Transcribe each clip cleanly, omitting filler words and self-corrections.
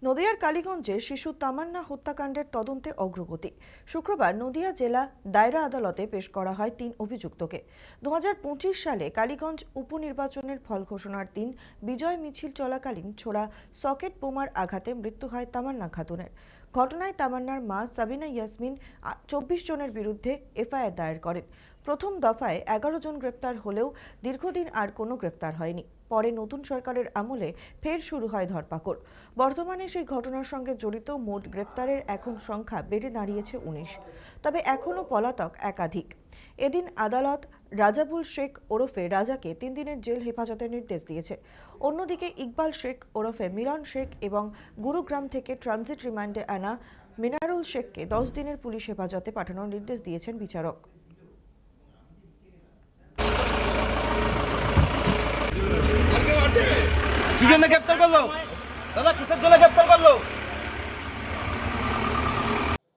নদিয়ার কালীগঞ্জে শিশু তামান্না হত্যাকাণ্ডের তদন্তে অগ্রগতি। শুক্রবার নদিয়া জেলা দায়রা আদালতে পেশ করা হয় ৩ অভিযুক্তকে। ২০২৫ সালে কালীগঞ্জ উপনির্বাচনের ফল ঘোষণার দিন বিজয় মিছিল চলাকালীন ছোড়া সকেট বোমার আঘাতে মৃত্যু হয় তামান্না খাতুনের। ঘটনায় তামান্নার মা সাবিনা ইয়াসমিন ২৪ জনের বিরুদ্ধে এফআইআর দায়ের করেন। প্রথম দফায় ১১ জন গ্রেপ্তার হলেও দীর্ঘদিন আর কোনো গ্রেপ্তার হয়নি। পরে নতুন সরকারের আমলে ফের শুরু হয় ধরপাকড়। বর্তমানে সেই ঘটনার সঙ্গে জড়িত মোট গ্রেপ্তারের এখন সংখ্যা বেড়ে দাঁড়িয়েছে ১৯। তবে এখনও পলাতক একাধিক। এদিন আদালত রাজাবুল শেখ ওরফে রাজাকে ৩ দিনের জেল হেফাজতের নির্দেশ দিয়েছে। অন্যদিকে ইকবাল শেখ ওরফে মিলন শেখ এবং গুরুগ্রাম থেকে ট্রানজিট রিমান্ডে আনা মিনারুল শেখকে ১০ দিনের পুলিশ হেফাজতে পাঠানোর নির্দেশ দিয়েছেন বিচারক।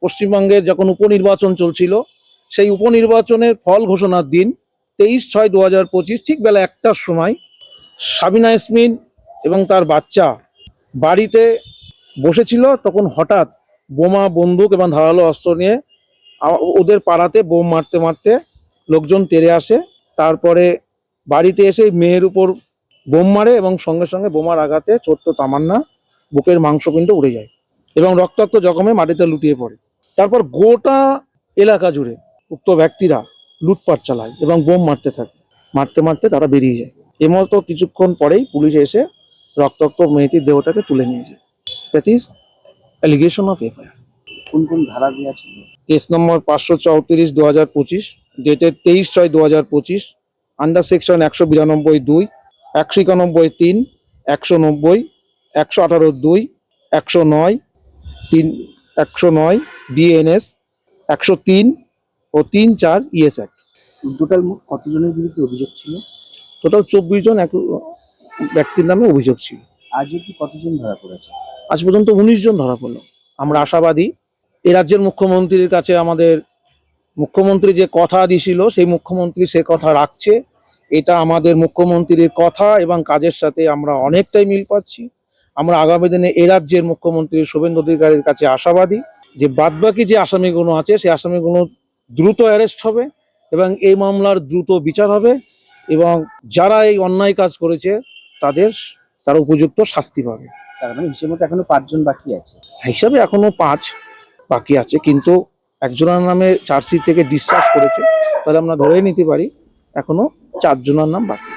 পশ্চিমবঙ্গে যখন উপনির্বাচন চলছিল, সেই উপনির্বাচনের ফল ঘোষণার দিন ২৩/৬/২০২৫ ঠিক বেলা ১টার সময় সাবিনা ইয়াসমিন এবং তার বাচ্চা বাড়িতে বসেছিল। তখন হঠাৎ বোমা, বন্দুক এবং ধারালো অস্ত্র নিয়ে ওদের পাড়াতে বোম মারতে মারতে লোকজন তেড়ে আসে। তারপরে বাড়িতে এসে মেয়ের উপর বোম মারে এবং সঙ্গে সঙ্গে বোমার আঘাতে ছোট্ট তামান্না বুকের মাংসপিণ্ড উড়ে যায় এবং রক্তাক্ত জখমে মাটিতে লুটিয়ে পড়ে। তারপর গোটা এলাকা জুড়ে উক্ত ব্যক্তিরা লুটপাট চালায় এবং বোম মারতে থাকে। মারতে মারতে তারা বেরিয়ে যায়। এমতো কিছুক্ষণ পরেই পুলিশ এসে রক্তাক্ত মেয়েটির দেহটাকে তুলে নিয়ে যায়। That is allegation of FIR. কোন কোন ধারা দেওয়া ছিল? Case number 534/2025, dated 23/6/2025, under section 192(2), 191(3), 190, 118(2), 109, 109 BNS, 103 ও 3(4) ES অ্যাক্ট। টোটাল কতজনের বিরুদ্ধে অভিযোগ ছিল? টোটাল 24 জন ব্যক্তির নামে অভিযোগ ছিল। আজও কি কতজন ধরা পড়েছে? আজ পর্যন্ত 19 জন ধরা পড়লো। আমরা আশাবাদী এ রাজ্যের মুখ্যমন্ত্রীর কাছে আমাদের মুখ্যমন্ত্রী যে কথা দিয়েছিল সেই মুখ্যমন্ত্রী সে কথা রাখছে। এটা আমাদের মুখ্যমন্ত্রীর কথা এবং কাজের সাথে আমরা অনেকটাই মিল পাচ্ছি। আমরা আগামী দিনে এ রাজ্যের মুখ্যমন্ত্রী শুভেন্দু অধিকারীর কাছে আশাবাদী যে বাদবাকি যে আসামিগুলো আছে সেই আসামিগুলো দ্রুত অ্যারেস্ট হবে এবং এই মামলার দ্রুত বিচার হবে এবং যারা এই অন্যায় কাজ করেছে তারা উপযুক্ত শাস্তি পাবে। তার মানে হিসেবে এখনো 5 জন বাকি আছে। হিসাবে এখনো 5 বাকি আছে, কিন্তু একজনের নামে চার্জশিট থেকে ডিসচার্জ করেছে, তাহলে আমরা ধরে নিতে পারি এখনো 4 জনের নাম বাকি।